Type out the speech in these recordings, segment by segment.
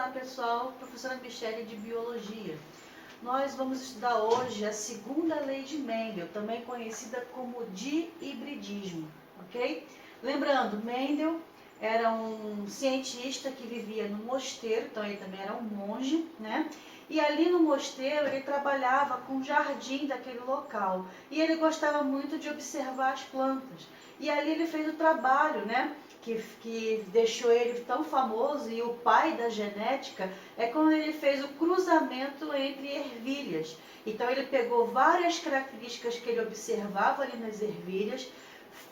Olá pessoal, professora Michele de Biologia. Nós vamos estudar hoje a segunda lei de Mendel, também conhecida como dihibridismo, ok? Lembrando, Mendel era um cientista que vivia no mosteiro, então ele também era um monge, né? E ali no mosteiro ele trabalhava com o jardim daquele local. E ele gostava muito de observar as plantas. E ali ele fez o trabalho, né? Que deixou ele tão famoso, e o pai da genética é quando ele fez o cruzamento entre ervilhas. Então ele pegou várias características que ele observava ali nas ervilhas,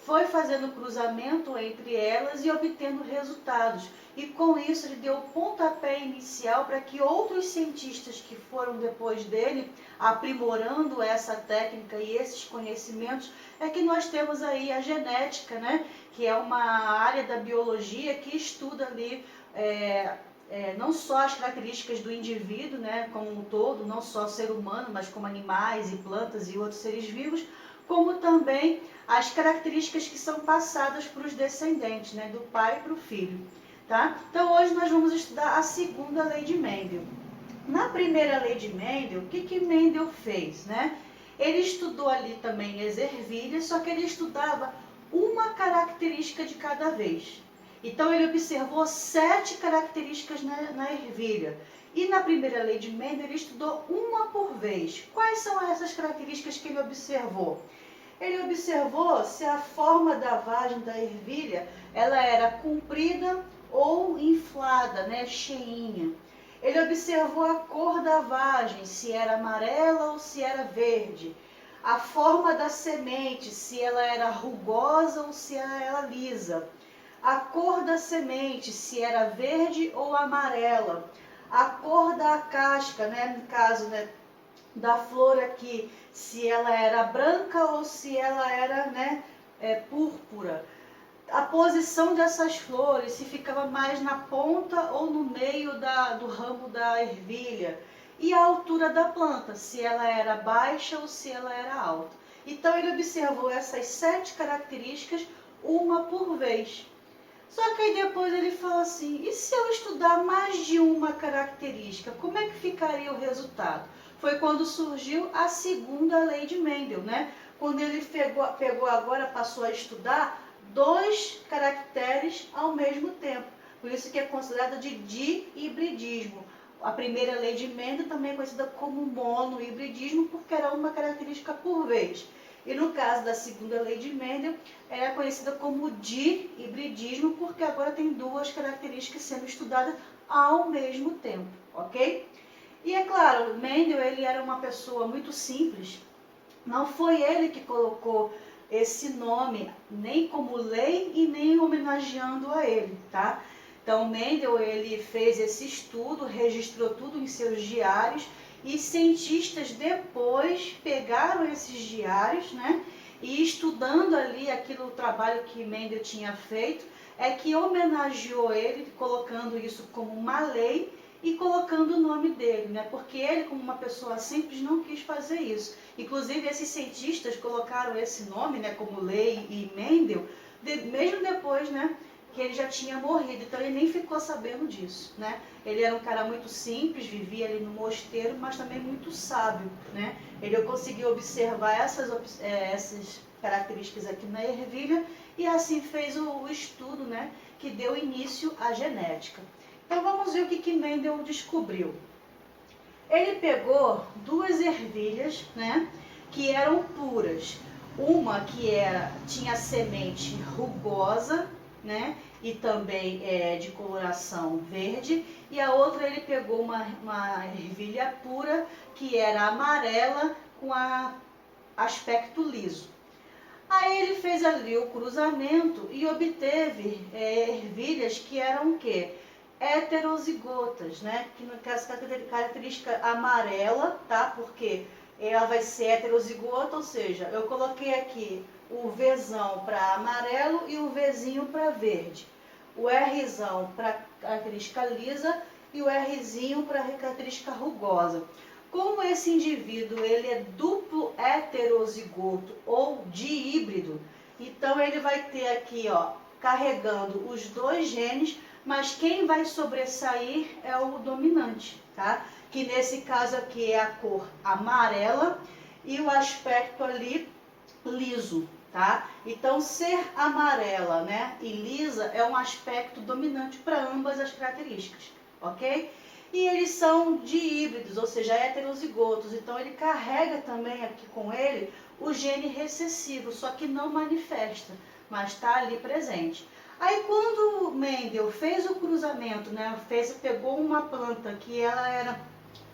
foi fazendo o cruzamento entre elas e obtendo resultados. E com isso ele deu o pontapé inicial para que outros cientistas que foram depois dele, aprimorando essa técnica e esses conhecimentos, é que nós temos aí a genética, né? Que é uma área da biologia que estuda ali não só as características do indivíduo, né, como um todo, não só o ser humano, mas como animais e plantas e outros seres vivos, como também as características que são passadas para os descendentes, né, do pai para o filho. Tá? Então hoje nós vamos estudar a segunda lei de Mendel. Na primeira lei de Mendel, o que Mendel fez? Né? Ele estudou ali também as ervilhas, só que ele estudava uma característica de cada vez. Então ele observou 7 características na ervilha. E na primeira lei de Mendel ele estudou uma por vez. Quais são essas características que ele observou? Ele observou se a forma da vagem da ervilha ela era comprida ou inflada, né, cheinha. Ele observou a cor da vagem, se era amarela ou se era verde. A forma da semente, se ela era rugosa ou se ela era lisa. A cor da semente, se era verde ou amarela. A cor da casca, né, no caso, né, da flor aqui, se ela era branca ou se ela era, né, púrpura. A posição dessas flores, se ficava mais na ponta ou no meio do ramo da ervilha. E a altura da planta, se ela era baixa ou se ela era alta. Então ele observou essas 7 características, uma por vez. Só que aí depois ele falou assim, e se eu estudar mais de uma característica, como é que ficaria o resultado? Foi quando surgiu a segunda lei de Mendel, né? Quando ele pegou agora, passou a estudar 2 caracteres ao mesmo tempo. Por isso que é considerada de dihibridismo. A primeira lei de Mendel também é conhecida como monohibridismo, porque era uma característica por vez. E no caso da segunda lei de Mendel, é conhecida como dihibridismo, porque agora tem 2 características sendo estudadas ao mesmo tempo, ok? E é claro, Mendel ele era uma pessoa muito simples, não foi ele que colocou esse nome, nem como lei e nem homenageando a ele, tá? Então Mendel ele fez esse estudo, registrou tudo em seus diários, e cientistas depois pegaram esses diários, né, e estudando ali o trabalho que Mendel tinha feito, é que homenageou ele, colocando isso como uma lei e colocando o nome dele, né, porque ele, como uma pessoa simples, não quis fazer isso. Inclusive, esses cientistas colocaram esse nome, né, como lei e Mendel, mesmo depois, né, que ele já tinha morrido, então ele nem ficou sabendo disso, né? Ele era um cara muito simples, vivia ali no mosteiro, mas também muito sábio, né? Ele conseguiu observar essas características aqui na ervilha e assim fez o estudo, né, que deu início à genética. Então vamos ver o que Mendel descobriu. Ele pegou 2 ervilhas, né, que eram puras. Uma que tinha semente rugosa, né, e também de coloração verde, e a outra ele pegou uma ervilha pura que era amarela com aspecto liso. Aí ele fez ali o cruzamento e obteve ervilhas que eram o quê? Heterozigotas, né? Que no caso característica amarela, tá? Porque ela vai ser heterozigota, ou seja, eu coloquei aqui o Vzão para amarelo e o Vzinho para verde. O Rzão para característica lisa e o Rzinho para característica rugosa. Como esse indivíduo ele é duplo heterozigoto ou dihíbrido, então ele vai ter aqui, ó, carregando os 2 genes, mas quem vai sobressair é o dominante, tá? Que nesse caso aqui é a cor amarela e o aspecto ali liso, tá? Então, ser amarela, né, e lisa é um aspecto dominante para ambas as características, ok? E eles são híbridos, ou seja, heterozigotos, então ele carrega também aqui com ele o gene recessivo, só que não manifesta, mas está ali presente. Aí quando Mendel fez o cruzamento, né, pegou uma planta que ela era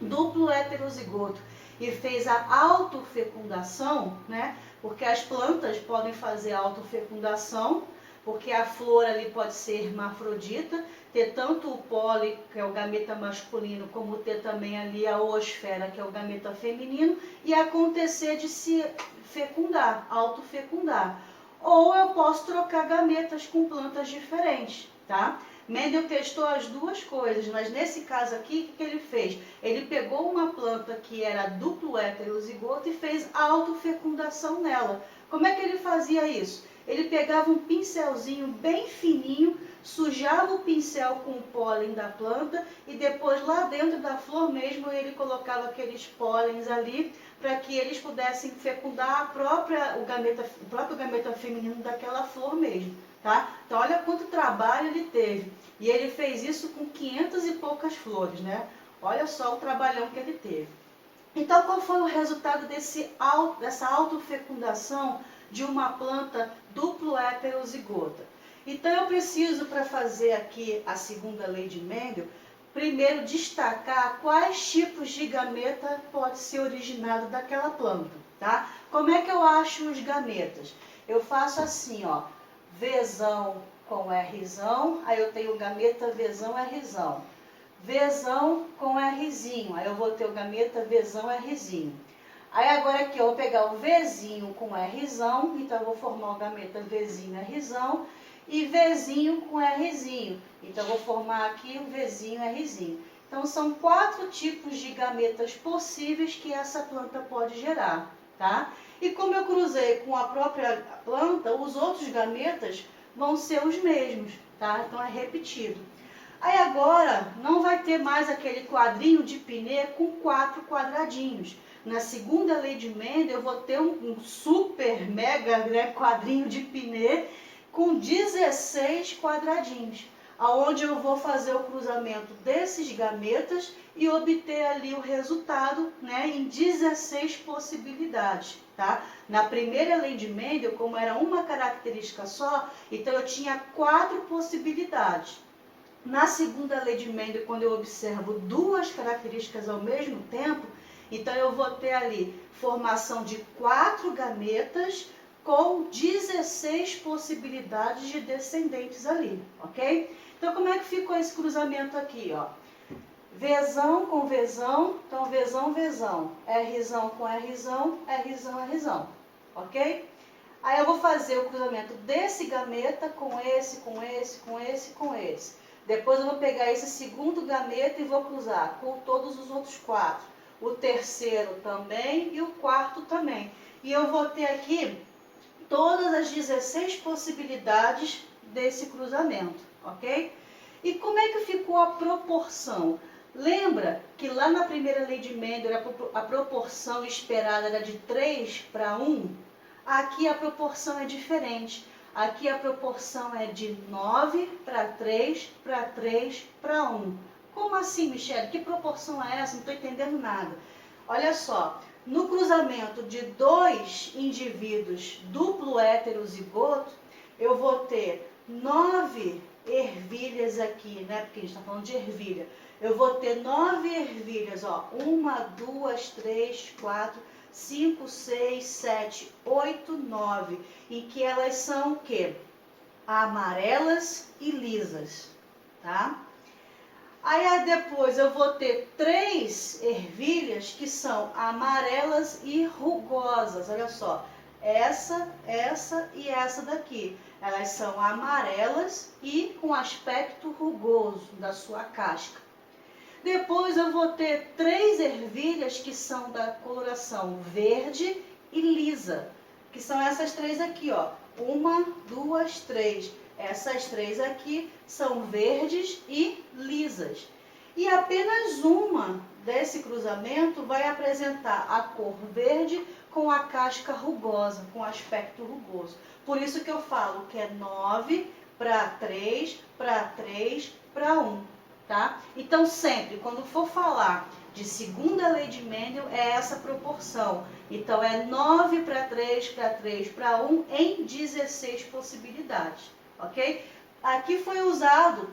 duplo heterozigoto e fez a autofecundação, né, porque as plantas podem fazer autofecundação, porque a flor ali pode ser hermafrodita, ter tanto o pólen, que é o gameta masculino, como ter também ali a oosfera, que é o gameta feminino, e acontecer de se fecundar, autofecundar. Ou eu posso trocar gametas com plantas diferentes, tá? Mendel testou as duas coisas, mas nesse caso aqui, o que ele fez? Ele pegou uma planta que era duplo heterozigoto e fez autofecundação nela. Como é que ele fazia isso? Ele pegava um pincelzinho bem fininho, sujava o pincel com o pólen da planta e depois lá dentro da flor mesmo ele colocava aqueles pólens ali para que eles pudessem fecundar o próprio gameta feminino daquela flor mesmo, tá? Então olha quanto trabalho ele teve. E ele fez isso com 500 e poucas flores, né? Olha só o trabalhão que ele teve. Então qual foi o resultado dessa autofecundação de uma planta duplo heterozigota? Então eu preciso, para fazer aqui a segunda lei de Mendel, primeiro destacar quais tipos de gameta pode ser originado daquela planta, tá? Como é que eu acho os gametas? Eu faço assim, ó, Vzão com Rzão, aí eu tenho o gameta Vzão Rzão. Vzão com Rzinho, aí eu vou ter o gameta Vzão Rzinho. Aí agora aqui eu vou pegar o Vzinho com Rzão, então eu vou formar o gameta Vzinho Rzão, e Vzinho com Rzinho. Então, eu vou formar aqui o Vzinho Rzinho. Então, são 4 tipos de gametas possíveis que essa planta pode gerar, tá? E como eu cruzei com a própria planta, os outros gametas vão ser os mesmos, tá? Então, é repetido. Aí agora, não vai ter mais aquele quadrinho de Pinet com 4 quadradinhos. Na segunda lei de Mendel, eu vou ter um super mega, né, quadrinho de Pinet com 16 quadradinhos, aonde eu vou fazer o cruzamento desses gametas e obter ali o resultado, né, em 16 possibilidades, tá? Na primeira lei de Mendel, como era uma característica só, então eu tinha 4 possibilidades. Na segunda lei de Mendel, quando eu observo 2 características ao mesmo tempo, então eu vou ter ali formação de 4 gametas com 16 possibilidades de descendentes ali, ok? Então, como é que ficou esse cruzamento aqui, ó? Vzão com Vzão, então Vzão, Vzão, Rzão com Rzão, Rzão, Rzão, ok? Aí eu vou fazer o cruzamento desse gameta com esse, com esse, com esse, com esse. Depois eu vou pegar esse segundo gameta e vou cruzar com todos os outros 4. O terceiro também e o quarto também. E eu vou ter aqui todas as 16 possibilidades desse cruzamento, ok? E como é que ficou a proporção? Lembra que lá na primeira lei de Mendel a proporção esperada era de 3 para 1? Aqui a proporção é diferente. Aqui a proporção é de 9 para 3 para 3 para 1. Como assim, Michele? Que proporção é essa? Não estou entendendo nada. Olha só. No cruzamento de 2 indivíduos duplo heterozigoto, eu vou ter 9 ervilhas aqui, né? Porque a gente está falando de ervilha. Eu vou ter 9 ervilhas, ó. 1, 2, 3, 4, 5, 6, 7, 8, 9. Em que elas são o quê? Amarelas e lisas, tá? Aí depois eu vou ter 3 ervilhas que são amarelas e rugosas. Olha só, essa e essa daqui. Elas são amarelas e com aspecto rugoso da sua casca. Depois eu vou ter 3 ervilhas que são da coloração verde e lisa. Que são essas 3 aqui, ó. 1, 2, 3. Essas três aqui são verdes e lisas. E apenas uma desse cruzamento vai apresentar a cor verde com a casca rugosa, com aspecto rugoso. Por isso que eu falo que é 9 para 3, para 3, para 1, tá? Então sempre, quando for falar de segunda lei de Mendel, é essa proporção. Então é 9 para 3, para 3, para 1 em 16 possibilidades, ok? Aqui foi usado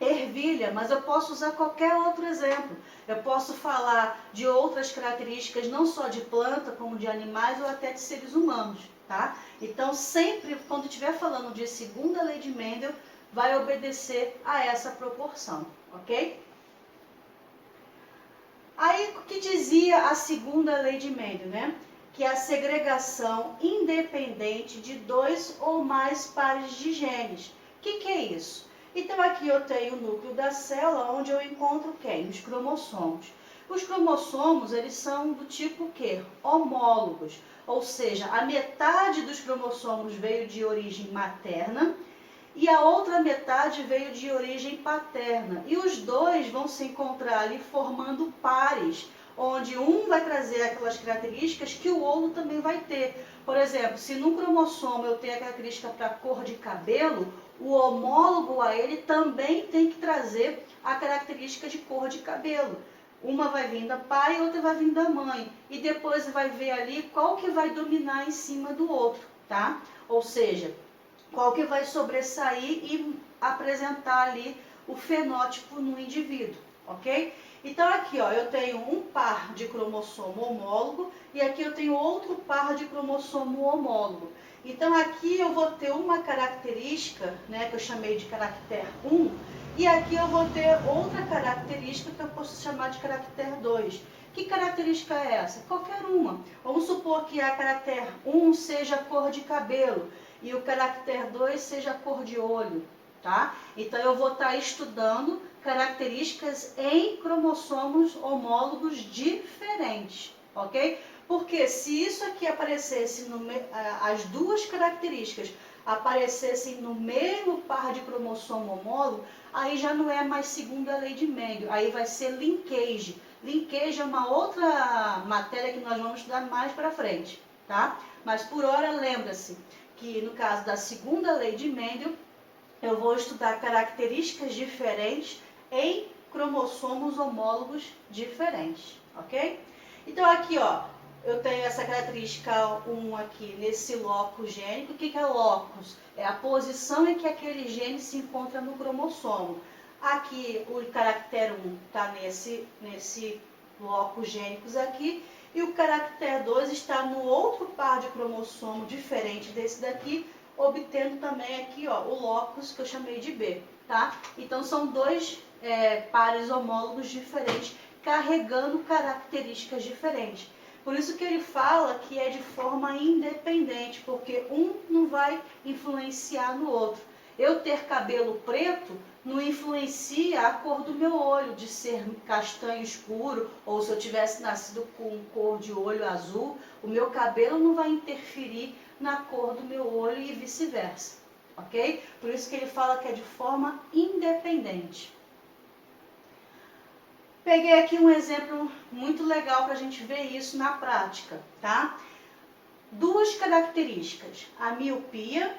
ervilha, mas eu posso usar qualquer outro exemplo. Eu posso falar de outras características, não só de planta, como de animais ou até de seres humanos, tá? Então, sempre, quando estiver falando de segunda lei de Mendel, vai obedecer a essa proporção, ok? Aí, o que dizia a segunda lei de Mendel, né? Que é a segregação independente de 2 ou mais pares de genes. O que é isso? Então aqui eu tenho o núcleo da célula, onde eu encontro quem? Os cromossomos. Os cromossomos, eles são do tipo quê? Homólogos, ou seja, a metade dos cromossomos veio de origem materna e a outra metade veio de origem paterna. E os dois vão se encontrar ali formando pares, onde um vai trazer aquelas características que o outro também vai ter. Por exemplo, se no cromossomo eu tenho a característica para cor de cabelo, o homólogo a ele também tem que trazer a característica de cor de cabelo. Uma vai vir da pai e outra vai vir da mãe. E depois vai ver ali qual que vai dominar em cima do outro, tá? Ou seja, qual que vai sobressair e apresentar ali o fenótipo no indivíduo, ok? Então aqui, ó, eu tenho um par de cromossomo homólogo e aqui eu tenho outro par de cromossomo homólogo. Então aqui eu vou ter uma característica, né, que eu chamei de caractere 1, e aqui eu vou ter outra característica que eu posso chamar de caractere 2. Que característica é essa? Qualquer uma. Vamos supor que a caractere 1 seja a cor de cabelo e o caractere 2 seja a cor de olho, tá? Então eu vou estar estudando características em cromossomos homólogos diferentes, ok? Porque se isso aqui aparecesse, as duas características aparecessem no mesmo par de cromossomo homólogo, aí já não é mais segunda lei de Mendel, aí vai ser linkage. Linkage é uma outra matéria que nós vamos estudar mais para frente, tá? Mas por hora, lembra-se que no caso da segunda lei de Mendel, eu vou estudar características diferentes em cromossomos homólogos diferentes, ok? Então aqui, ó, eu tenho essa característica 1 aqui nesse locus gênico. O que é locus? É a posição em que aquele gene se encontra no cromossomo. Aqui o caractere 1 está nesse locus gênicos aqui, e o caractere 2 está no outro par de cromossomo diferente desse daqui, obtendo também aqui, ó, o locus que eu chamei de B, tá? Então são dois pares homólogos diferentes, carregando características diferentes. Por isso que ele fala que é de forma independente, porque um não vai influenciar no outro. Eu ter cabelo preto não influencia a cor do meu olho, de ser castanho escuro, ou se eu tivesse nascido com cor de olho azul, o meu cabelo não vai interferir na cor do meu olho e vice-versa, ok? Por isso que ele fala que é de forma independente. Peguei aqui um exemplo muito legal para a gente ver isso na prática, tá? Duas características, a miopia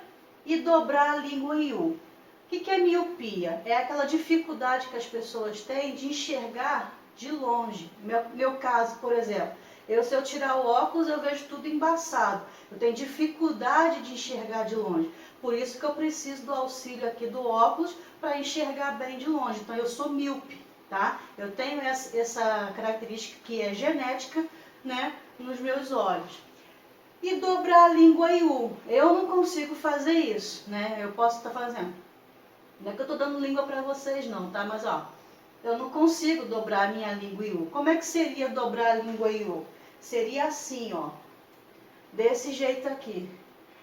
e dobrar a língua em U. O que é miopia? É aquela dificuldade que as pessoas têm de enxergar de longe. Meu caso, por exemplo, se eu tirar o óculos, eu vejo tudo embaçado. Eu tenho dificuldade de enxergar de longe. Por isso que eu preciso do auxílio aqui do óculos para enxergar bem de longe. Então, eu sou míope. Tá? Eu tenho essa característica que é genética, né, nos meus olhos. E dobrar a língua em U. Eu não consigo fazer isso, né? Eu posso estar fazendo. Não é que eu estou dando língua para vocês não, tá? Mas ó, eu não consigo dobrar a minha língua em U. Como é que seria dobrar a língua em U? Seria assim, ó. Desse jeito aqui.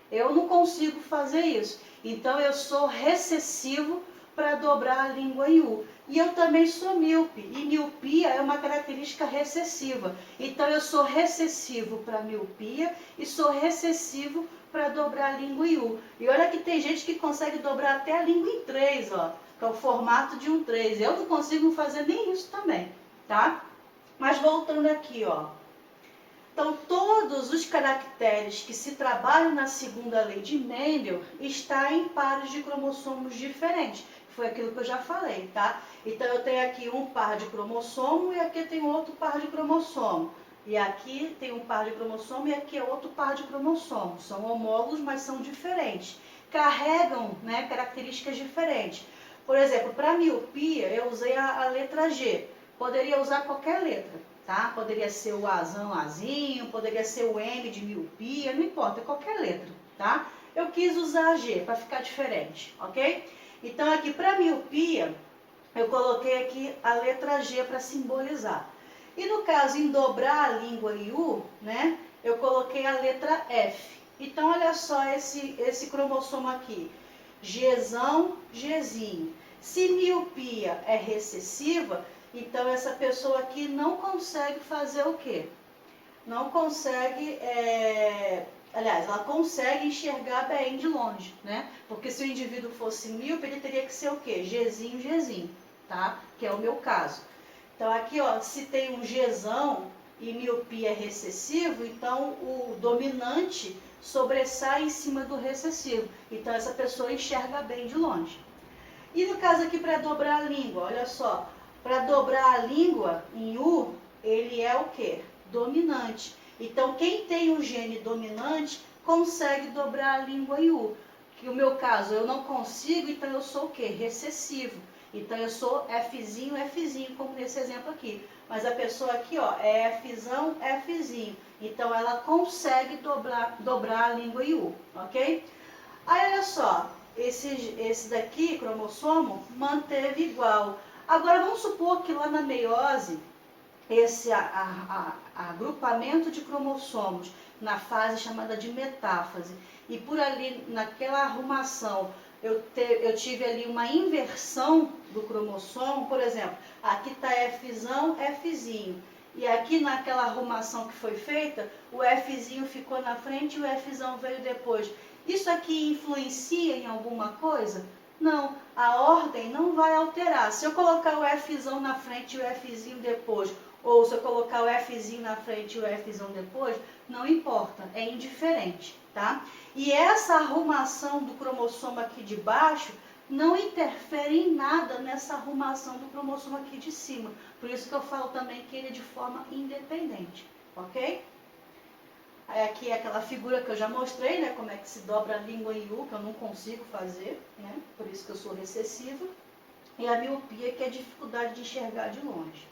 Eu não consigo fazer isso. Então eu sou recessivo para dobrar a língua em U. E eu também sou míope, e miopia é uma característica recessiva. Então eu sou recessivo para miopia e sou recessivo para dobrar a língua em U. E olha que tem gente que consegue dobrar até a língua em 3, ó, que é o formato de um 3. Eu não consigo fazer nem isso também, tá? Mas voltando aqui, ó. Então, todos os caracteres que se trabalham na segunda lei de Mendel estão em pares de cromossomos diferentes. Foi aquilo que eu já falei, tá? Então, eu tenho aqui um par de cromossomo e aqui tem outro par de cromossomo. E aqui tem um par de cromossomo e aqui é outro par de cromossomo. São homólogos, mas são diferentes. Carregam, né, características diferentes. Por exemplo, para miopia, eu usei a letra G. Poderia usar qualquer letra, tá? Poderia ser o Azão, Azinho, poderia ser o M de miopia, não importa, qualquer letra, tá? Eu quis usar a G para ficar diferente, ok? Então, aqui para miopia, eu coloquei aqui a letra G para simbolizar. E no caso, em dobrar a língua em U, né, eu coloquei a letra F. Então, olha só esse cromossomo aqui. Gzão, Gzinho. Se miopia é recessiva, então essa pessoa aqui não consegue fazer o quê? Não consegue, aliás, ela consegue enxergar bem de longe, né? Porque se o indivíduo fosse míope, ele teria que ser o quê? Gzinho, Gzinho, tá? Que é o meu caso. Então aqui, ó, se tem um Gzão e miopia é recessivo, então o dominante sobressai em cima do recessivo. Então essa pessoa enxerga bem de longe. E no caso aqui para dobrar a língua, olha só, para dobrar a língua em U, ele é o quê? Dominante. Então quem tem um gene dominante consegue dobrar a língua em U. Que o meu caso eu não consigo, então eu sou o quê? Recessivo. Então eu sou Fzinho, Fzinho, como nesse exemplo aqui. Mas a pessoa aqui, ó, é Fzão, Fzinho. Então ela consegue dobrar a língua em U, ok? Aí olha só, esse daqui, cromossomo, manteve igual. Agora vamos supor que lá na meiose, esse agrupamento de cromossomos na fase chamada de metáfase, e por ali, naquela arrumação, eu tive ali uma inversão do cromossomo, por exemplo, aqui está Fzão, Fzinho, e aqui naquela arrumação que foi feita, o Fzinho ficou na frente e o Fzão veio depois. Isso aqui influencia em alguma coisa? Não, a ordem não vai alterar. Se eu colocar o Fzão na frente e o Fzinho depois, ou se eu colocar o Fzinho na frente e o Fzão depois, não importa, é indiferente, tá? E essa arrumação do cromossomo aqui de baixo não interfere em nada nessa arrumação do cromossomo aqui de cima. Por isso que eu falo também que ele é de forma independente, ok? Aí aqui é aquela figura que eu já mostrei, né? Como é que se dobra a língua em U, que eu não consigo fazer, né? Por isso que eu sou recessiva. E a miopia, que é a dificuldade de enxergar de longe.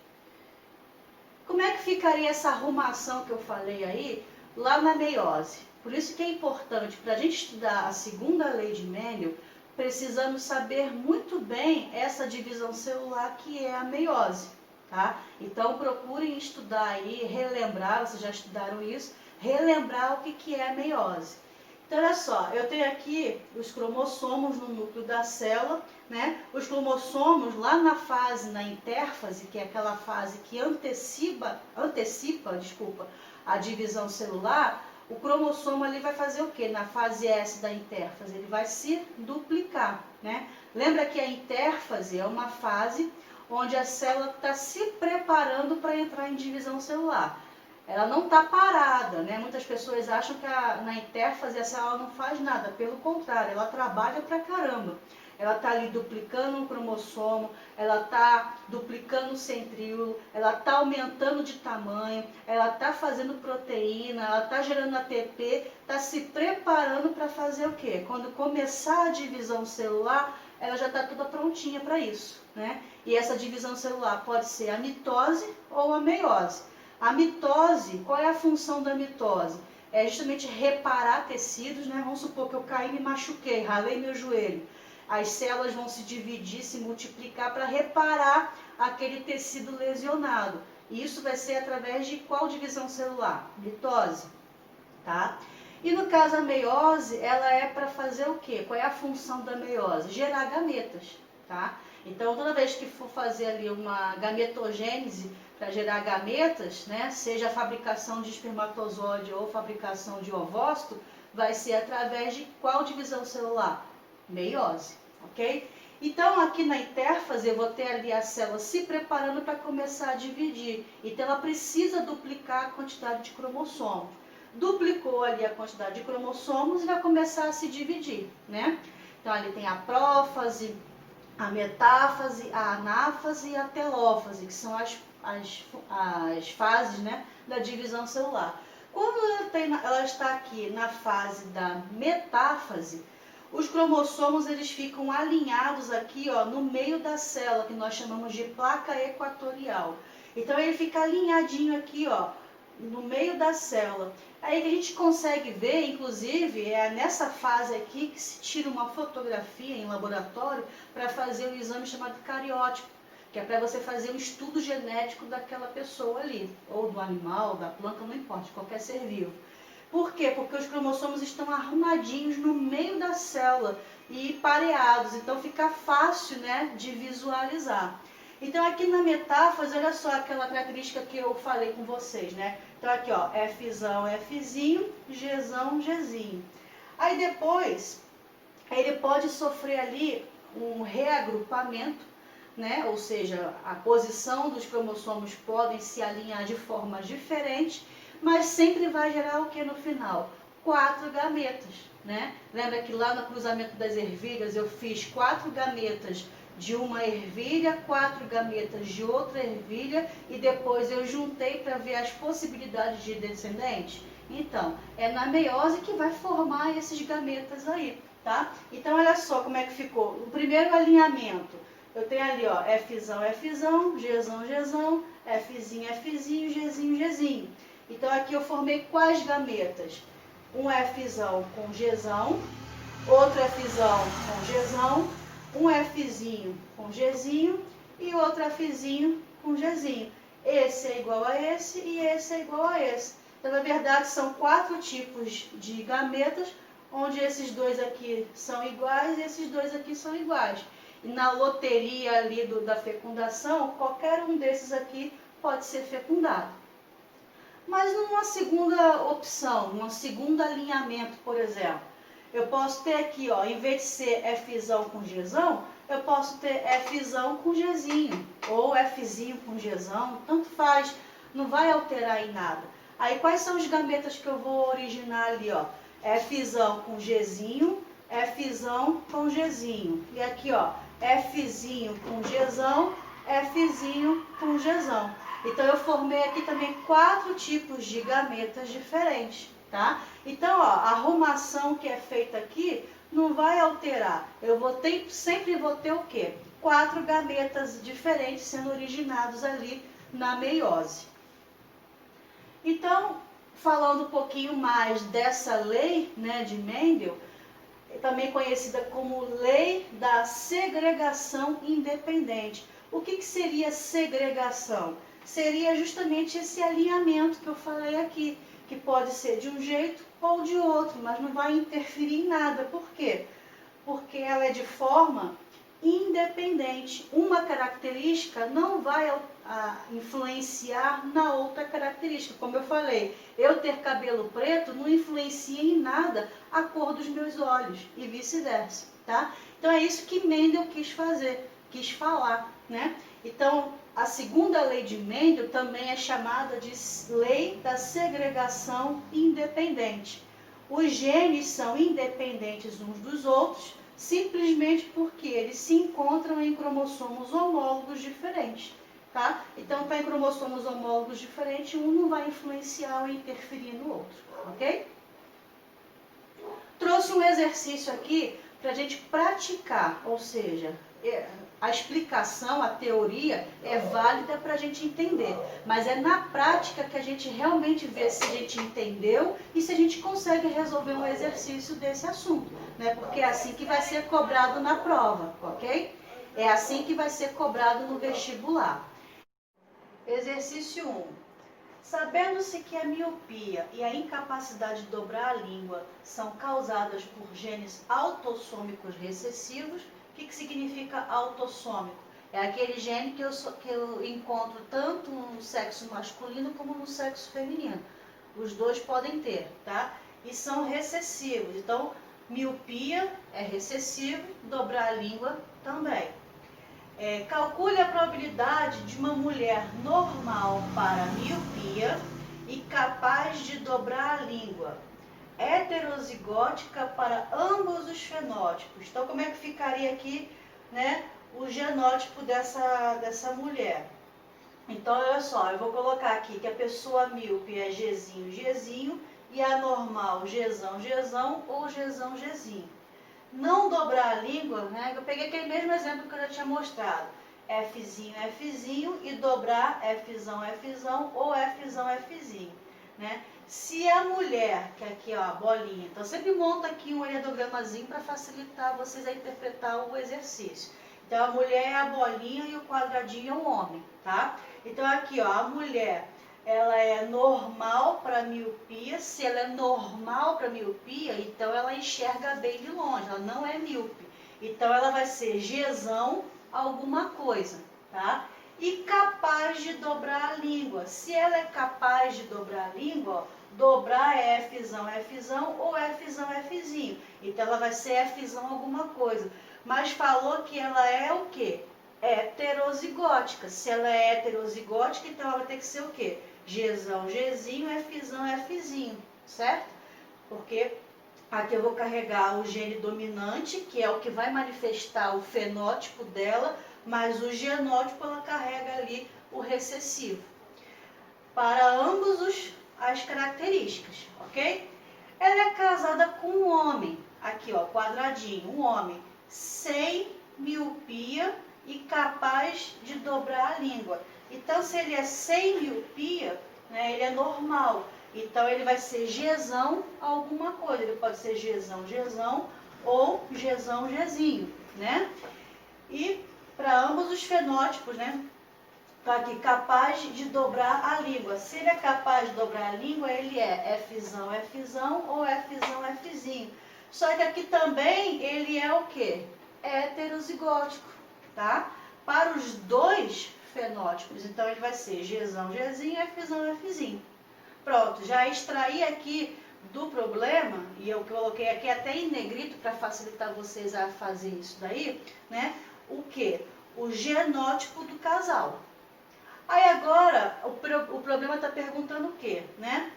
Como é que ficaria essa arrumação que eu falei aí, lá na meiose? Por isso que é importante, para a gente estudar a segunda lei de Mendel, precisamos saber muito bem essa divisão celular que é a meiose, tá? Então procurem estudar aí, relembrar, vocês já estudaram isso, relembrar o que é a meiose. Então, olha só, eu tenho aqui os cromossomos no núcleo da célula, né? Os cromossomos lá na fase, na intérfase, que é aquela fase que antecipa, a divisão celular, o cromossomo ali vai fazer o quê? Na fase S da intérfase, ele vai se duplicar, né? Lembra que a intérfase é uma fase onde a célula está se preparando para entrar em divisão celular. Ela não está parada, né? Muitas pessoas acham que na intérfase a célula não faz nada. Pelo contrário, ela trabalha pra caramba. Ela está ali duplicando um cromossomo, ela está duplicando o centríolo, ela está aumentando de tamanho, ela está fazendo proteína, ela está gerando ATP, está se preparando para fazer o quê? Quando começar a divisão celular, ela já está toda prontinha para isso, né? E essa divisão celular pode ser a mitose ou a meiose. A mitose, qual é a função da mitose? É justamente reparar tecidos, né? Vamos supor que eu caí e me machuquei, ralei meu joelho. As células vão se dividir, se multiplicar para reparar aquele tecido lesionado. E isso vai ser através de qual divisão celular? Mitose, tá? E no caso a meiose, ela é para fazer o quê? Qual é a função da meiose? Gerar gametas, tá? Então toda vez que for fazer ali uma gametogênese, para gerar gametas, né, seja a fabricação de espermatozoide ou fabricação de ovócito, vai ser através de qual divisão celular? Meiose, ok? Então, aqui na intérfase, eu vou ter ali a célula se preparando para começar a dividir. Então, ela precisa duplicar a quantidade de cromossomos. Duplicou ali a quantidade de cromossomos e vai começar a se dividir, né? Então, ali tem a prófase, a metáfase, a anáfase e a telófase, que são as fases, né, da divisão celular. Quando ela está aqui na fase da metáfase, os cromossomos eles ficam alinhados aqui, ó, no meio da célula, que nós chamamos de placa equatorial. Então ele fica alinhadinho aqui, ó, no meio da célula. Aí que a gente consegue ver, inclusive, é nessa fase aqui que se tira uma fotografia em laboratório para fazer um exame chamado cariótipo, que é para você fazer um estudo genético daquela pessoa ali, ou do animal, da planta, não importa, de qualquer ser vivo. Por quê? Porque os cromossomos estão arrumadinhos no meio da célula e pareados, então fica fácil, né, de visualizar. Então aqui na metáfase, olha só aquela característica que eu falei com vocês, né? Então aqui, ó, Fzão, Fzinho, Gzão, Gzinho. Aí depois, ele pode sofrer ali um reagrupamento, né? Ou seja, a posição dos cromossomos podem se alinhar de formas diferentes, mas sempre vai gerar o que no final? 4 gametas, né? Lembra que lá no cruzamento das ervilhas eu fiz 4 gametas de uma ervilha, 4 gametas de outra ervilha e depois eu juntei para ver as possibilidades de descendente? Então, é na meiose que vai formar esses gametas aí, tá? Então, olha só como é que ficou. O primeiro alinhamento, eu tenho ali, ó, Fzão, Fzão, Gzão, Gzão, Fzinho, Fzinho, Gzinho, Gzinho. Então, aqui eu formei quais gametas? Um Fzão com Gzão, outro Fzão com Gzão, um Fzinho com Gzinho e outro Fzinho com Gzinho. Esse é igual a esse e esse é igual a esse. Então, na verdade, são 4 tipos de gametas, onde esses dois aqui são iguais e esses dois aqui são iguais. E na loteria ali da fecundação, qualquer um desses aqui pode ser fecundado. Mas numa segunda opção, num segundo alinhamento, por exemplo, eu posso ter aqui, ó, em vez de ser Fzão com Gzão, eu posso ter Fzão com Gzinho, ou Fzinho com Gzão, tanto faz, não vai alterar em nada. Aí quais são os gametas que eu vou originar ali, ó? Fzão com Gzinho, Fzão com Gzinho. E aqui, ó, Fzinho com Gzão, Fzinho com Gzão. Então eu formei aqui também 4 tipos de gametas diferentes, tá? Então, ó, a arrumação que é feita aqui não vai alterar. Sempre vou ter o quê? 4 gametas diferentes sendo originados ali na meiose. Então, falando um pouquinho mais dessa lei, né, de Mendel, também conhecida como lei da segregação independente. O que seria segregação? Seria justamente esse alinhamento que eu falei aqui, que pode ser de um jeito ou de outro, mas não vai interferir em nada. Por quê? Porque ela é de forma independente. Uma característica não vai influenciar na outra característica. Como eu falei, eu ter cabelo preto não influencia em nada a cor dos meus olhos e vice-versa, tá? Então é isso que Mendel quis falar, né? Então, a segunda lei de Mendel também é chamada de lei da segregação independente. Os genes são independentes uns dos outros, simplesmente porque eles se encontram em cromossomos homólogos diferentes, tá? Então, para em cromossomos homólogos diferentes, um não vai influenciar ou interferir no outro, ok? Trouxe um exercício aqui para a gente praticar, ou seja, a explicação, a teoria é válida para a gente entender, mas é na prática que a gente realmente vê se a gente entendeu e se a gente consegue resolver um exercício desse assunto, né? Porque é assim que vai ser cobrado na prova, ok? É assim que vai ser cobrado no vestibular. Exercício 1. Sabendo-se que a miopia e a incapacidade de dobrar a língua são causadas por genes autossômicos recessivos, o que significa autossômico? É aquele gene que eu encontro tanto no sexo masculino como no sexo feminino. Os dois podem ter, tá? e são recessivos. Então, miopia é recessivo, dobrar a língua também. Calcule a probabilidade de uma mulher normal para miopia e capaz de dobrar a língua, heterozigótica para ambos os fenótipos. Então, como é que ficaria aqui, né, o genótipo dessa mulher? Então, olha só, eu vou colocar aqui que a pessoa míope é Gzinho, Gzinho, e a normal Gzão, Gzão ou Gzão, Gzinho. Não dobrar a língua, né? Eu peguei aquele mesmo exemplo que eu já tinha mostrado. Fzinho, Fzinho e dobrar Fzão, Fzão ou Fzão, Fzinho, né? Se a mulher, que aqui ó, a bolinha, então sempre monta aqui um ideogramazinho para facilitar vocês a interpretar o exercício. Então a mulher é a bolinha e o quadradinho é o homem, tá? Então aqui ó, a mulher, ela é normal para miopia. Se ela é normal para miopia, então ela enxerga bem de longe, ela não é míope. Então ela vai ser Gzão alguma coisa, tá? E capaz de dobrar a língua. Se ela é capaz de dobrar a língua, ó, dobrar é Fzão, Fzão ou Fzão, Fzinho. Então ela vai ser Fzão alguma coisa. Mas falou que ela é o quê? Heterozigótica. Se ela é heterozigótica, então ela vai ter que ser o quê? Gzão, Gzinho, Fzão, Fzinho, certo? Porque aqui eu vou carregar o gene dominante, que é o que vai manifestar o fenótipo dela, mas o genótipo ela carrega ali o recessivo. Para ambos as características, ok? Ela é casada com um homem, aqui ó, quadradinho, um homem sem miopia e capaz de dobrar a língua. Então, se ele é sem miopia, né, ele é normal. Então, ele vai ser Gzão alguma coisa. Ele pode ser Gzão, Gzão ou Gzão, Gzinho, né? E para ambos os fenótipos, né? Tá aqui, capaz de dobrar a língua. Se ele é capaz de dobrar a língua, ele é Fzão, Fzão ou Fzão, Fzinho. Só que aqui também ele é o quê? Heterozigótico, tá? Para os dois fenótipos. Então, ele vai ser Gzão, Gzinho, Fzão, Fzinho. Pronto, já extraí aqui do problema, e eu coloquei aqui até em negrito para facilitar vocês a fazer isso daí, né? O quê? O genótipo do casal. Aí agora, o problema está perguntando o quê, né?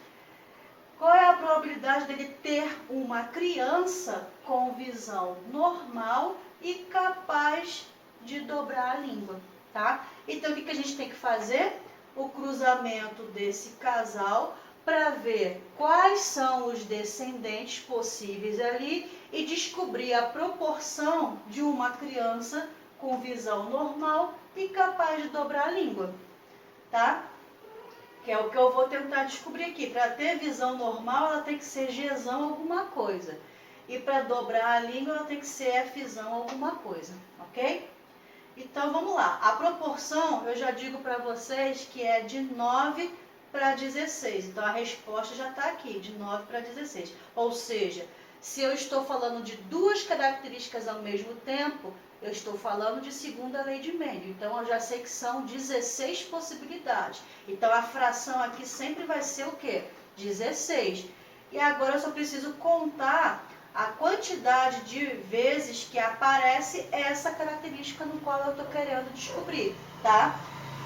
Qual é a probabilidade dele ter uma criança com visão normal e capaz de dobrar a língua, tá? Então, o que a gente tem que fazer? O cruzamento desse casal para ver quais são os descendentes possíveis ali e descobrir a proporção de uma criança com visão normal e capaz de dobrar a língua, tá? Que é o que eu vou tentar descobrir aqui. Para ter visão normal, ela tem que ser Gzão alguma coisa. E para dobrar a língua, ela tem que ser Fzão alguma coisa, ok? Então, vamos lá. A proporção, eu já digo para vocês que é de 9 para 16. Então, a resposta já está aqui, de 9 para 16. Ou seja, se eu estou falando de duas características ao mesmo tempo, eu estou falando de segunda lei de Mendel. Então, eu já sei que são 16 possibilidades. Então, a fração aqui sempre vai ser o quê? 16. E agora eu só preciso contar a quantidade de vezes que aparece essa característica no qual eu estou querendo descobrir, tá?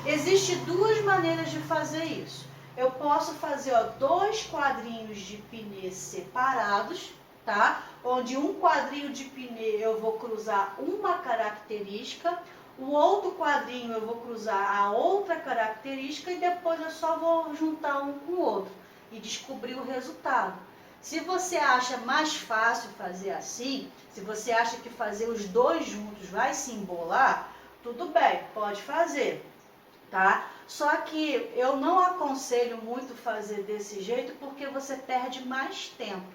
Existem duas maneiras de fazer isso. Eu posso fazer dois quadrinhos de pinê separados, tá? Onde um quadrinho de pinê eu vou cruzar uma característica, o outro quadrinho eu vou cruzar a outra característica e depois eu só vou juntar um com o outro e descobrir o resultado. Se você acha mais fácil fazer assim, se você acha que fazer os dois juntos vai se embolar, tudo bem, pode fazer, tá? Só que eu não aconselho muito fazer desse jeito porque você perde mais tempo,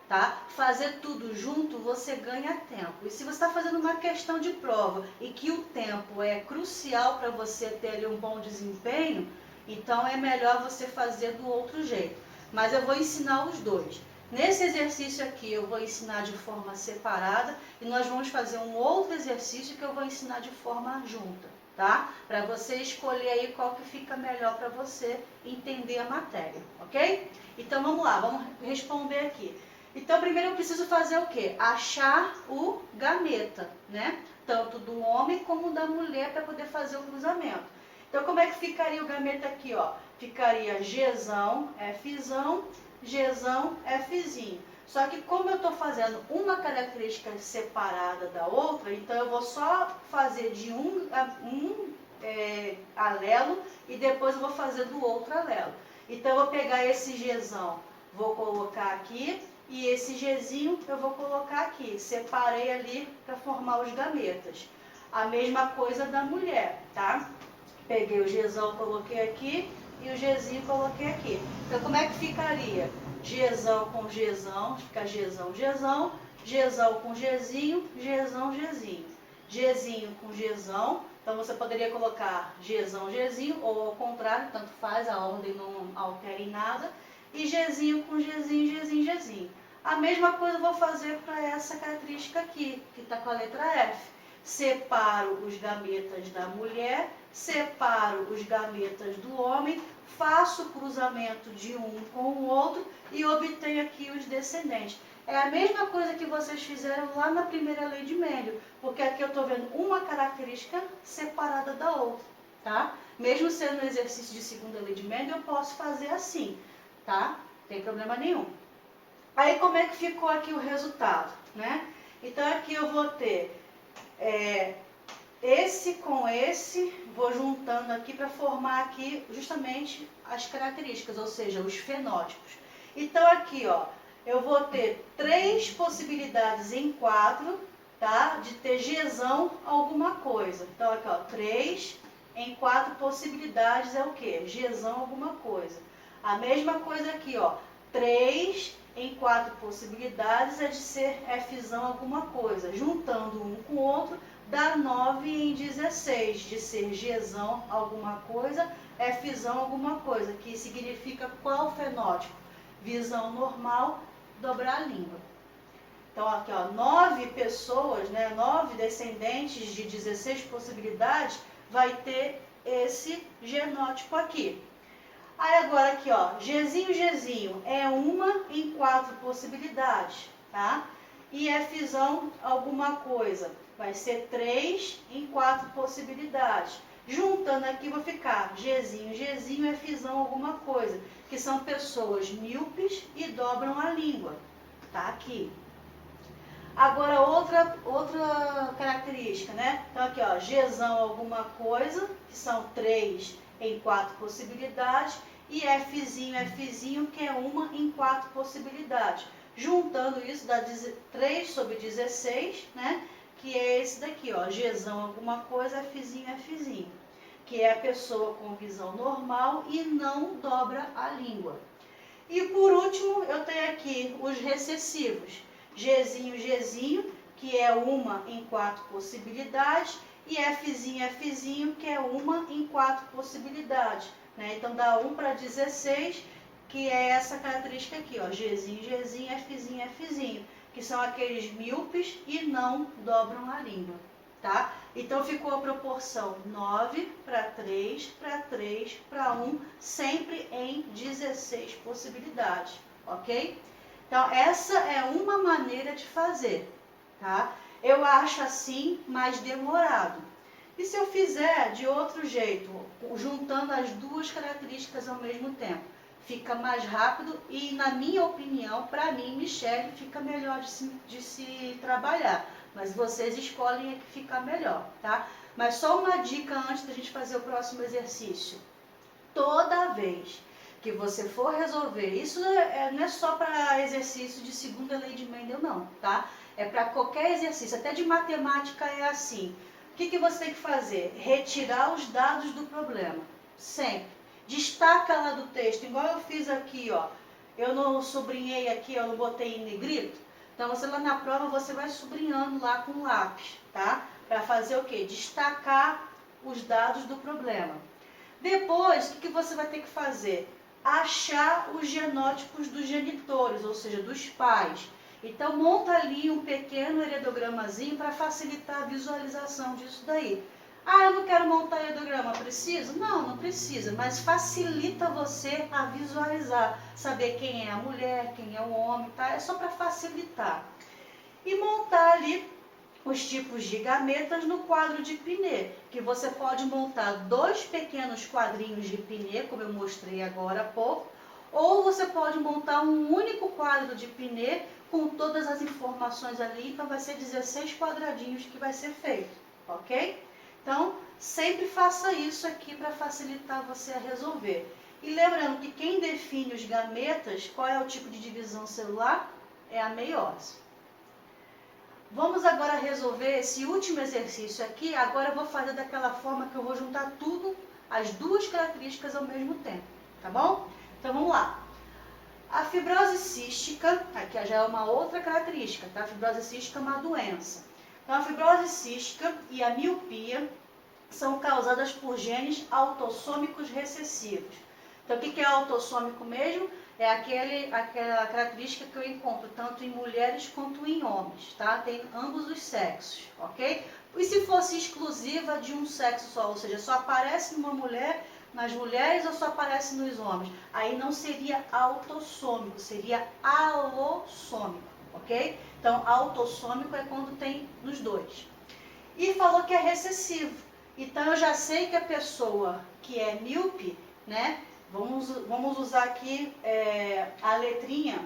tá? Fazer tudo junto você ganha tempo. E se você está fazendo uma questão de prova e que o tempo é crucial para você ter ali um bom desempenho, então é melhor você fazer do outro jeito. Mas eu vou ensinar os dois. Nesse exercício aqui eu vou ensinar de forma separada e nós vamos fazer um outro exercício que eu vou ensinar de forma junta, tá? Para você escolher aí qual que fica melhor para você entender a matéria, ok? Então vamos lá, vamos responder aqui. Então primeiro eu preciso fazer o quê? Achar o gameta, né? Tanto do homem como da mulher para poder fazer o cruzamento. Então como é que ficaria o gameta aqui, ó? Ficaria Gzão, Fzão, Gzão, Fzinho. Só que como eu estou fazendo uma característica separada da outra, então eu vou só fazer de um alelo e depois eu vou fazer do outro alelo. Então eu vou pegar esse Gzão, vou colocar aqui, e esse Gzinho eu vou colocar aqui. Separei ali para formar os gametas. A mesma coisa da mulher, tá? Peguei o Gzão, coloquei aqui, e o Gzinho coloquei aqui. Então como é que ficaria? Gzão com Gzão, fica Gzão, Gzão, Gzão com Gzinho, Gzão, Gzinho. Gzinho com Gzão, então você poderia colocar Gzão, Gzinho, ou ao contrário, tanto faz, a ordem não altera em nada. E Gzinho com Gzinho, Gzinho, Gzinho. A mesma coisa eu vou fazer para essa característica aqui, que está com a letra F. Separo os gametas da mulher, separo os gametas do homem, faço o cruzamento de um com o outro e obtenho aqui os descendentes. É a mesma coisa que vocês fizeram lá na primeira lei de Mendel, porque aqui eu estou vendo uma característica separada da outra, tá? Mesmo sendo um exercício de segunda lei de Mendel, eu posso fazer assim, tá? Não tem problema nenhum. Aí como é que ficou aqui o resultado, né? Então aqui eu vou ter esse com esse, vou juntando aqui para formar aqui justamente as características, ou seja, os fenótipos. Então aqui, ó, eu vou ter 3 possibilidades em 4, tá? De ter Gzão alguma coisa. Então aqui, ó, 3 em 4 possibilidades é o quê? Gzão alguma coisa. A mesma coisa aqui, ó, 3 em 4 possibilidades é de ser Fzão alguma coisa. Juntando um com o outro, dá 9 em 16, de ser Gzão alguma coisa, Fzão alguma coisa, que significa qual fenótipo? Visão normal, dobrar a língua. Então aqui, ó, 9 pessoas, né, 9 descendentes de 16 possibilidades, vai ter esse genótipo aqui. Aí agora aqui, ó, Gzinho, Gzinho, é uma em 4 possibilidades, tá? E Fzão alguma coisa, vai ser 3 em 4 possibilidades. Juntando aqui vai ficar Gzinho, Gzinho, Fzão alguma coisa, que são pessoas míopes e dobram a língua, tá? Aqui. Agora outra característica, né? Então aqui, ó, Gzão alguma coisa, que são 3 em 4 possibilidades, e Fzinho, que é uma em 4 possibilidades. Juntando isso dá 3 sobre 16, né? Que é esse daqui, ó, Gzão alguma coisa, Fzinho, que é a pessoa com visão normal e não dobra a língua. E por último, eu tenho aqui os recessivos. Gzinho, que é uma em 4 possibilidades, e Fzinho, que é uma em 4 possibilidades, né? Então dá 1 para 16, que é essa característica aqui, ó, Gzinho, Fzinho, que são aqueles míopes e não dobram a língua, tá? Então ficou a proporção 9 para 3, para 3, para 1, sempre em 16 possibilidades, ok? Então essa é uma maneira de fazer, tá? Eu acho assim mais demorado. E se eu fizer de outro jeito, juntando as duas características ao mesmo tempo? Fica mais rápido e, na minha opinião, para mim, Michele, fica melhor de se trabalhar. Mas vocês escolhem a que fica melhor, tá? Mas só uma dica antes da gente fazer o próximo exercício. Toda vez que você for resolver, isso não é só para exercício de segunda lei de Mendel, não, tá? É para qualquer exercício, até de matemática é assim. O que você tem que fazer? Retirar os dados do problema, sempre. Destaca lá do texto, igual eu fiz aqui, ó. Eu não sublinhei aqui, eu não botei em negrito. Então, você lá na prova, você vai sublinhando lá com lápis, tá? Para fazer o quê? Destacar os dados do problema. Depois, o que você vai ter que fazer? Achar os genótipos dos genitores, ou seja, dos pais. Então, monta ali um pequeno heredogramazinho para facilitar a visualização disso daí. Ah, eu não quero montar ideograma, preciso? Não, não precisa, mas facilita você a visualizar, saber quem é a mulher, quem é o homem, tá? É só para facilitar. E montar ali os tipos de gametas no quadro de pinê, que você pode montar 2 pequenos quadrinhos de pinê, como eu mostrei agora há pouco, ou você pode montar um único quadro de pinê com todas as informações ali, então vai ser 16 quadradinhos que vai ser feito, ok? Então, sempre faça isso aqui para facilitar você a resolver. E lembrando que quem define os gametas, qual é o tipo de divisão celular? É a meiose. Vamos agora resolver esse último exercício aqui. Agora eu vou fazer daquela forma que eu vou juntar tudo, as 2 características ao mesmo tempo, tá bom? Então vamos lá. A fibrose cística, aqui já é uma outra característica, tá? A fibrose cística é uma doença. Então a fibrose cística e a miopia são causadas por genes autossômicos recessivos. Então o que é autossômico mesmo? É aquela característica que eu encontro tanto em mulheres quanto em homens, tá? Tem ambos os sexos, ok? E se fosse exclusiva de um sexo só, ou seja, só aparece numa mulher, nas mulheres ou só aparece nos homens? Aí não seria autossômico, seria alossômico, ok? Então, autossômico é quando tem nos dois. E falou que é recessivo. Então, eu já sei que a pessoa que é míope, né? Vamos usar aqui a letrinha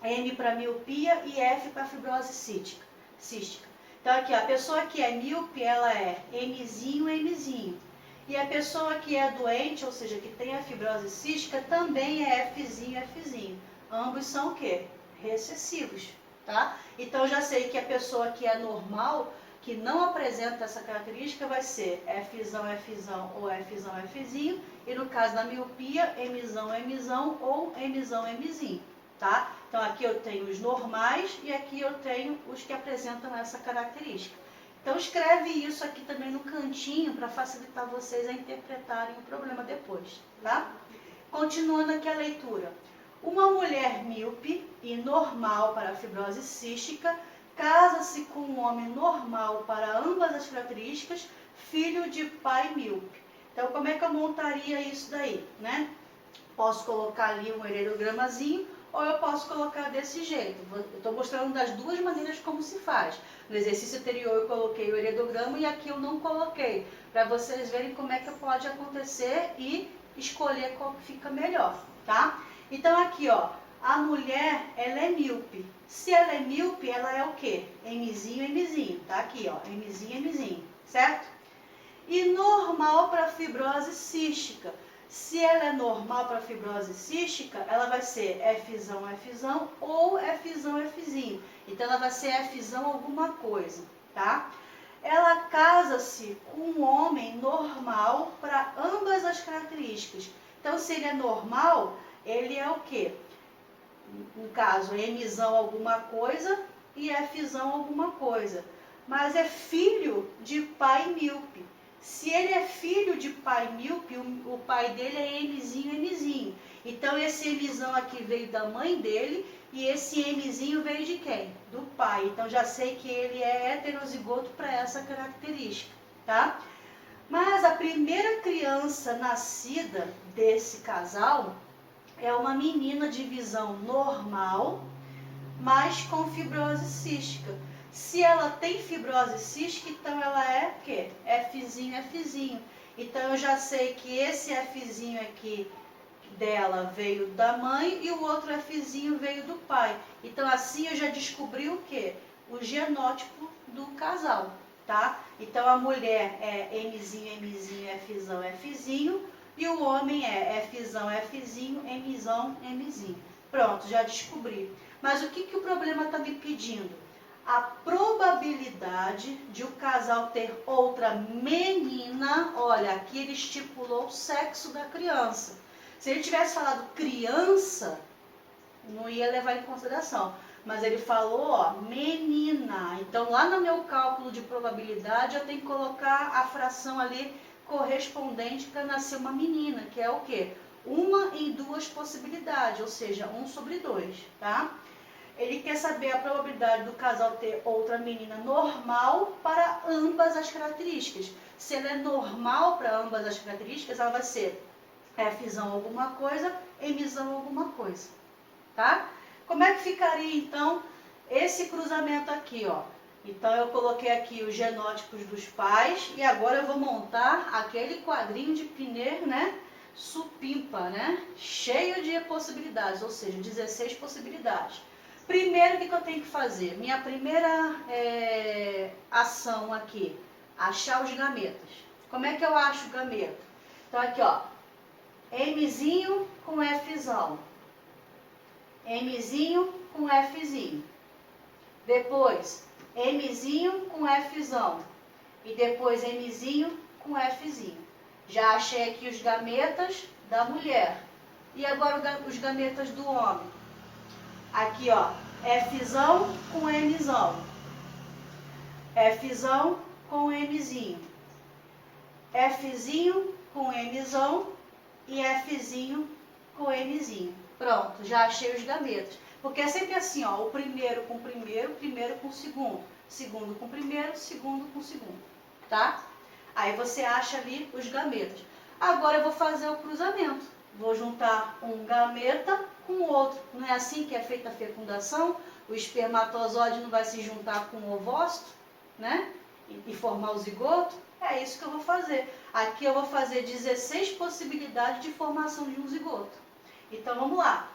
M para miopia e F para fibrose cística. Então aqui, a pessoa que é míope, ela é Mzinho, Mzinho. E a pessoa que é doente, ou seja, que tem a fibrose cística, também é Fzinho, Fzinho. Ambos são o quê? Recessivos, tá? Então eu já sei que a pessoa que é normal, que não apresenta essa característica, vai ser Fzão, Fzão ou Fzão, Fzinho. E no caso da miopia, Mzão, Mzão ou Mzão, Mzinho, tá? Então aqui eu tenho os normais e aqui eu tenho os que apresentam essa característica. Então escreve isso aqui também no cantinho para facilitar vocês a interpretarem o problema depois, tá? Continuando aqui a leitura. Uma mulher míope e normal para a fibrose cística casa-se com um homem normal para ambas as características, filho de pai míope. Então, como é que eu montaria isso daí, né? Posso colocar ali um heredogramazinho ou eu posso colocar desse jeito. Eu estou mostrando das 2 maneiras como se faz. No exercício anterior eu coloquei o heredograma e aqui eu não coloquei, para vocês verem como é que pode acontecer e escolher qual que fica melhor, tá? Então aqui, ó, a mulher, ela é míope. Se ela é míope, ela é o quê? Mzinho, Mzinho, tá aqui, ó, Mzinho, Mzinho, certo? E normal para fibrose cística. Se ela é normal para fibrose cística, ela vai ser Fzão, Fzão ou Fzão, Fzinho. Então, ela vai ser Fzão alguma coisa, tá? Ela casa-se com um homem normal para ambas as características. Então, se ele é normal, ele é o quê? No caso, Mzão alguma coisa e Fzão alguma coisa. Mas é filho de pai míope. Se ele é filho de pai míope, o pai dele é Mzinho, Mzinho. Então, esse Mzão aqui veio da mãe dele e esse Mzinho veio de quem? Do pai. Então, já sei que ele é heterozigoto para essa característica, tá? Mas a primeira criança nascida desse casal é uma menina de visão normal, mas com fibrose cística. Se ela tem fibrose cística, então ela é o quê? Fzinho, Fzinho. Então eu já sei que esse Fzinho aqui dela veio da mãe e o outro Fzinho veio do pai. Então assim eu já descobri o quê? O genótipo do casal, tá? Então a mulher é Mzinho, Mzinho, Fzão, Fzinho e o homem é Fzão, Fzinho, Mzão, Mzinho. Pronto, já descobri. Mas o que o problema está me pedindo? A probabilidade de o casal ter outra menina, olha, aqui ele estipulou o sexo da criança. Se ele tivesse falado criança, não ia levar em consideração. Mas ele falou, ó, menina. Então, lá no meu cálculo de probabilidade, eu tenho que colocar a fração ali correspondente para nascer uma menina, que é o quê? 1 em 2 possibilidades, ou seja, 1/2, tá? Ele quer saber a probabilidade do casal ter outra menina normal para ambas as características. Se ela é normal para ambas as características, ela vai ser Fzão alguma coisa, Mzão alguma coisa, tá? Como é que ficaria, então, esse cruzamento aqui, ó? Então, eu coloquei aqui os genótipos dos pais e agora eu vou montar aquele quadrinho de Pinner, né? Supimpa, né? Cheio de possibilidades, ou seja, 16 possibilidades. Primeiro, o que eu tenho que fazer? Minha primeira ação aqui, achar os gametas. Como é que eu acho o gameta? Então, aqui, ó, Mzinho com Fzão. Mzinho com Fzinho. Depois, Mzinho com Fzão. E depois, Mzinho com Fzinho. Já achei aqui os gametas da mulher. E agora os gametas do homem. Aqui, ó, Fzão com Mzão. Fzão com Mzinho. Fzinho com Mzão e Fzinho com Mzinho. Pronto, já achei os gametas. Porque é sempre assim, ó, o primeiro com o primeiro com o segundo. Segundo com o primeiro, segundo com o segundo, tá? Aí você acha ali os gametas. Agora eu vou fazer o cruzamento. Vou juntar um gameta com o outro. Não é assim que é feita a fecundação? O espermatozoide não vai se juntar com o ovócito, né? E formar o zigoto? É isso que eu vou fazer. Aqui eu vou fazer 16 possibilidades de formação de um zigoto. Então vamos lá.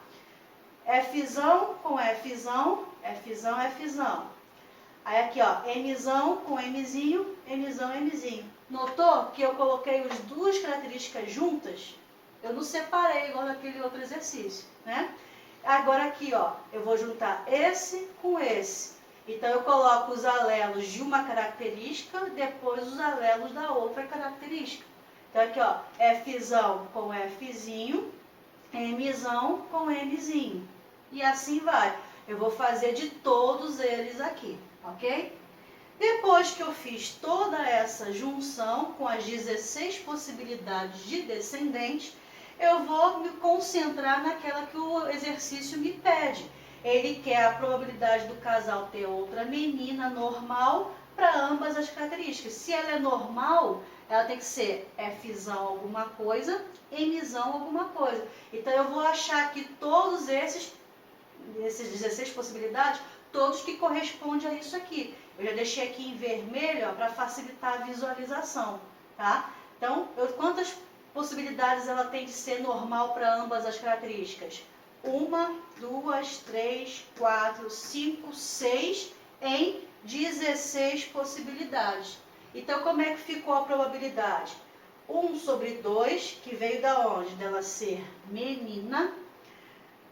Fzão com Fzão, Fzão, Fzão. Aí aqui, ó, Mzão com Mzinho, Mzão, Mzinho. Notou que eu coloquei as duas características juntas? Eu não separei igual naquele outro exercício, né? Agora aqui, ó, eu vou juntar esse com esse. Então, eu coloco os alelos de uma característica, depois os alelos da outra característica. Então, aqui, ó, Fzão com Fzinho, Mzão com Mzinho. E assim vai. Eu vou fazer de todos eles aqui, ok? Depois que eu fiz toda essa junção com as 16 possibilidades de descendentes, eu vou me concentrar naquela que o exercício me pede. Ele quer a probabilidade do casal ter outra menina normal para ambas as características. Se ela é normal, ela tem que ser Fzão alguma coisa, Mzão alguma coisa. Então, eu vou achar aqui todos esses 16 possibilidades, todos que correspondem a isso aqui. Eu já deixei aqui em vermelho para facilitar a visualização, tá? Então, quantas possibilidades ela tem de ser normal para ambas as características? 1, 2, 3, 4, 5, 6 em 16 possibilidades. Então, como é que ficou a probabilidade? 1 sobre 2, que veio da onde? Dela ser menina,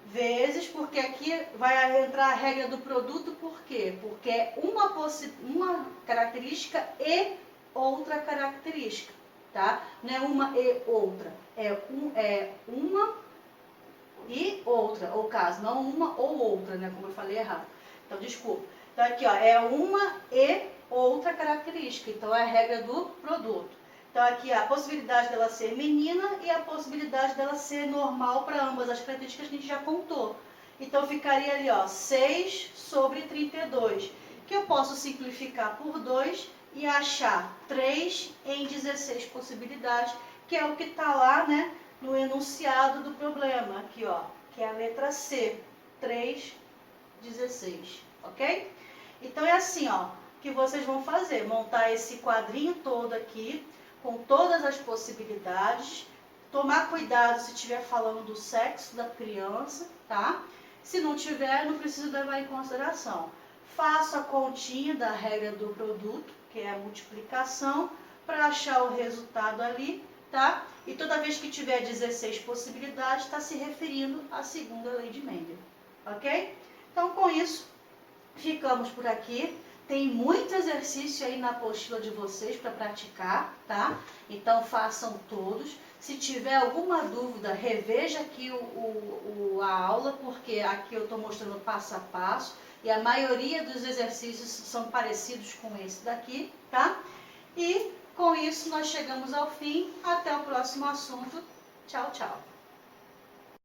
vezes, porque aqui vai entrar a regra do produto, por quê? Porque é uma característica e outra característica, tá? Não é uma e outra, é uma e outra, ou caso, não uma ou outra, né? Como eu falei errado. Então, desculpa. Então, aqui, ó, é uma e outra característica, então é a regra do produto. Então, aqui a possibilidade dela ser menina e a possibilidade dela ser normal para ambas as características que a gente já contou. Então, ficaria ali, ó, 6 sobre 32, que eu posso simplificar por 2 e achar 3 em 16 possibilidades, que é o que está lá, né, no enunciado do problema. Aqui, ó, que é a letra C, 3, 16, ok? Então, é assim, ó, que vocês vão fazer, montar esse quadrinho todo aqui, com todas as possibilidades, tomar cuidado se estiver falando do sexo da criança, tá? Se não tiver, não precisa levar em consideração. Faça a continha da regra do produto, que é a multiplicação, para achar o resultado ali, tá? E toda vez que tiver 16 possibilidades, está se referindo à segunda lei de Mendel, ok? Então, com isso, ficamos por aqui. Tem muito exercício aí na apostila de vocês para praticar, tá? Então, façam todos. Se tiver alguma dúvida, reveja aqui a aula, porque aqui eu estou mostrando passo a passo. E a maioria dos exercícios são parecidos com esse daqui, tá? E com isso nós chegamos ao fim. Até o próximo assunto. Tchau, tchau.